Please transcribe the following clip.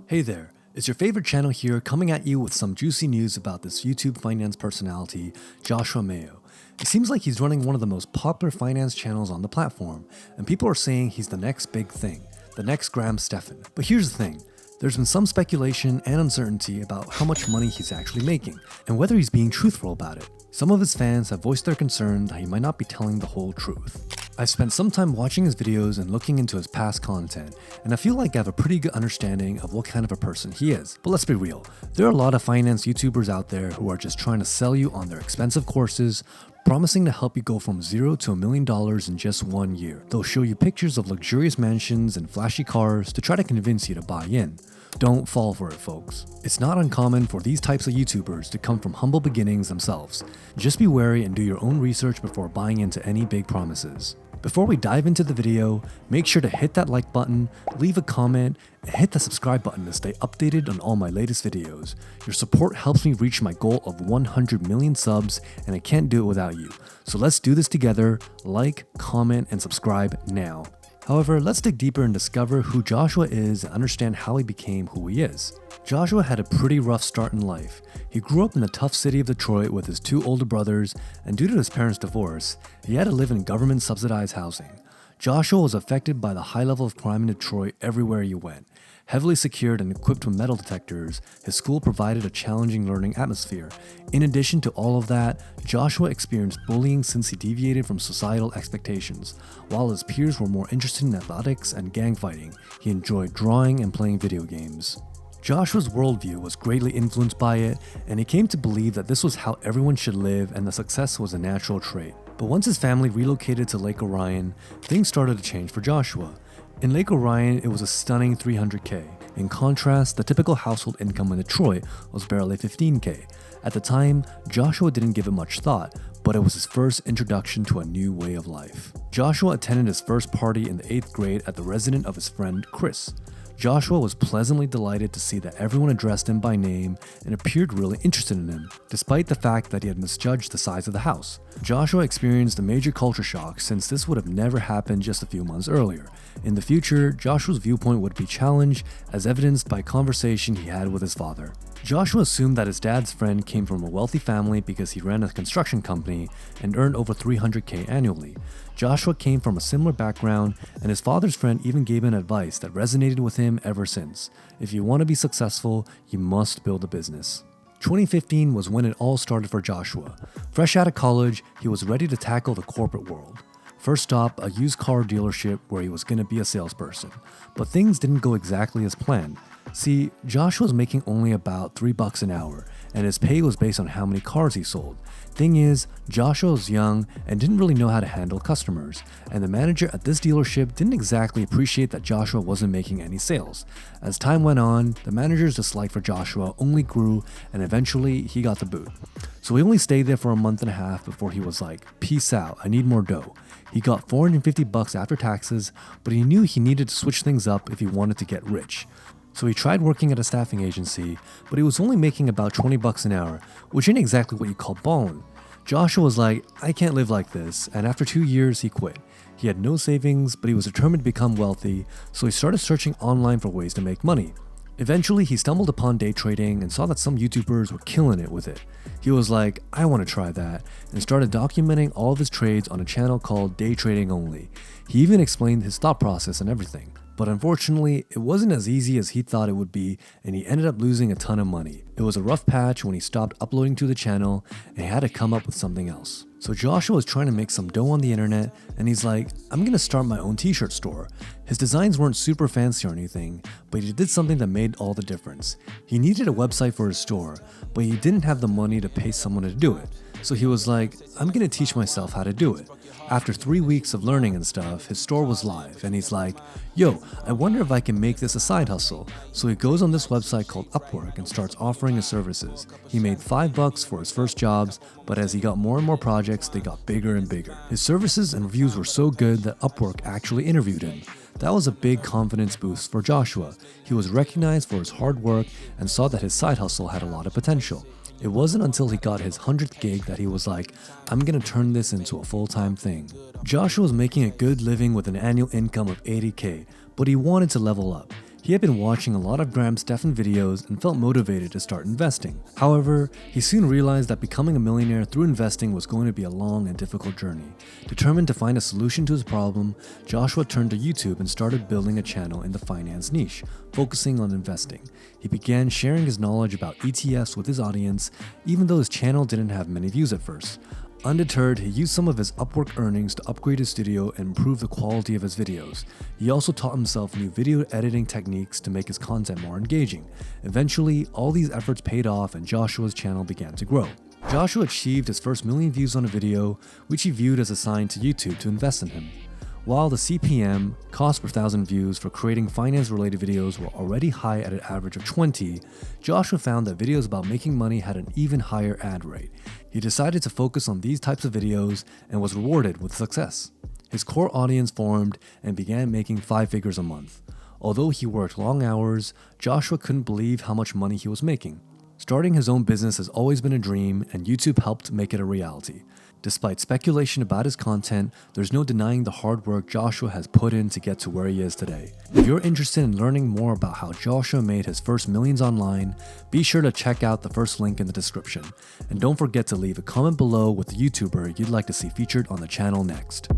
Hey there, it's your favorite channel here coming at you with some juicy news about this YouTube finance personality, Joshua Mayo. It seems like he's running one of the most popular finance channels on the platform, and people are saying he's the next big thing, the next Graham Stefan. But here's the thing, there's been some speculation and uncertainty about how much money he's actually making, and whether he's being truthful about it. Some of his fans have voiced their concern that he might not be telling the whole truth. I've spent some time watching his videos and looking into his past content, and I feel like I have a pretty good understanding of what kind of a person he is. But let's be real, there are a lot of finance YouTubers out there who are just trying to sell you on their expensive courses, promising to help you go from $0 to $1 million in just 1 year. They'll show you pictures of luxurious mansions and flashy cars to try to convince you to buy in. Don't fall for it, folks. It's not uncommon for these types of YouTubers to come from humble beginnings themselves. Just be wary and do your own research before buying into any big promises. Before we dive into the video, make sure to hit that like button, leave a comment, and hit the subscribe button to stay updated on all my latest videos. Your support helps me reach my goal of 100 million subs, and I can't do it without you. So let's do this together. Like, comment, and subscribe now. However, let's dig deeper and discover who Joshua is and understand how he became who he is. Joshua had a pretty rough start in life. He grew up in the tough city of Detroit with his two older brothers, and due to his parents' divorce, he had to live in government-subsidized housing. Joshua was affected by the high level of crime in Detroit everywhere he went. Heavily secured and equipped with metal detectors, his school provided a challenging learning atmosphere. In addition to all of that, Joshua experienced bullying since he deviated from societal expectations. While his peers were more interested in athletics and gang fighting, he enjoyed drawing and playing video games. Joshua's worldview was greatly influenced by it, and he came to believe that this was how everyone should live and that success was a natural trait. But once his family relocated to Lake Orion, things started to change for Joshua. In Lake Orion, it was a stunning $300K. In contrast, the typical household income in Detroit was barely $15K. At the time, Joshua didn't give it much thought, but it was his first introduction to a new way of life. Joshua attended his first party in the 8th grade at the residence of his friend Chris. Joshua was pleasantly delighted to see that everyone addressed him by name and appeared really interested in him, despite the fact that he had misjudged the size of the house. Joshua experienced a major culture shock since this would have never happened just a few months earlier. In the future, Joshua's viewpoint would be challenged, as evidenced by a conversation he had with his father. Joshua assumed that his dad's friend came from a wealthy family because he ran a construction company and earned over $300K annually. Joshua came from a similar background, and his father's friend even gave him advice that resonated with him ever since. If you want to be successful, you must build a business. 2015 was when it all started for Joshua. Fresh out of college, he was ready to tackle the corporate world. First stop, a used car dealership where he was going to be a salesperson. But things didn't go exactly as planned. See, Joshua was making only about $3 an hour, and his pay was based on how many cars he sold. Thing is, Joshua was young and didn't really know how to handle customers, and the manager at this dealership didn't exactly appreciate that Joshua wasn't making any sales. As time went on, the manager's dislike for Joshua only grew, and eventually he got the boot. So he only stayed there for a month and a half before he was like, "Peace out, I need more dough." He got $450 after taxes, but he knew he needed to switch things up if he wanted to get rich. So he tried working at a staffing agency, but he was only making about $20 an hour, which ain't exactly what you call ballin'. Joshua was like, "I can't live like this," and after 2 years he quit. He had no savings, but he was determined to become wealthy, so he started searching online for ways to make money. Eventually, he stumbled upon day trading and saw that some YouTubers were killing it with it. He was like, "I want to try that," and started documenting all of his trades on a channel called Day Trading Only. He even explained his thought process and everything. But unfortunately, it wasn't as easy as he thought it would be, and he ended up losing a ton of money. It was a rough patch when he stopped uploading to the channel, and he had to come up with something else. So Joshua was trying to make some dough on the internet, and he's like, "I'm gonna start my own t-shirt store." His designs weren't super fancy or anything, but he did something that made all the difference. He needed a website for his store, but he didn't have the money to pay someone to do it. So he was like, "I'm gonna teach myself how to do it." After 3 weeks of learning and stuff, his store was live, and he's like, "Yo, I wonder if I can make this a side hustle." So he goes on this website called Upwork and starts offering his services. He made $5 for his first jobs, but as he got more and more projects, they got bigger and bigger. His services and reviews were so good that Upwork actually interviewed him. That was a big confidence boost for Joshua. He was recognized for his hard work and saw that his side hustle had a lot of potential. It wasn't until he got his 100th gig that he was like, "I'm gonna turn this into a full-time thing." Joshua was making a good living with an annual income of $80K, but he wanted to level up. He had been watching a lot of Graham Stefan videos and felt motivated to start investing. However, he soon realized that becoming a millionaire through investing was going to be a long and difficult journey. Determined to find a solution to his problem, Joshua turned to YouTube and started building a channel in the finance niche, focusing on investing. He began sharing his knowledge about ETFs with his audience, even though his channel didn't have many views at first. Undeterred, he used some of his Upwork earnings to upgrade his studio and improve the quality of his videos. He also taught himself new video editing techniques to make his content more engaging. Eventually, all these efforts paid off and Joshua's channel began to grow. Joshua achieved his first million views on a video, which he viewed as a sign to YouTube to invest in him. While the CPM, cost per thousand views, for creating finance-related videos were already high at an average of 20, Joshua found that videos about making money had an even higher ad rate. He decided to focus on these types of videos and was rewarded with success. His core audience formed and began making 5 figures a month. Although he worked long hours, Joshua couldn't believe how much money he was making. Starting his own business has always been a dream, and YouTube helped make it a reality. Despite speculation about his content, there's no denying the hard work Joshua has put in to get to where he is today. If you're interested in learning more about how Joshua made his first millions online, be sure to check out the first link in the description. And don't forget to leave a comment below with the YouTuber you'd like to see featured on the channel next.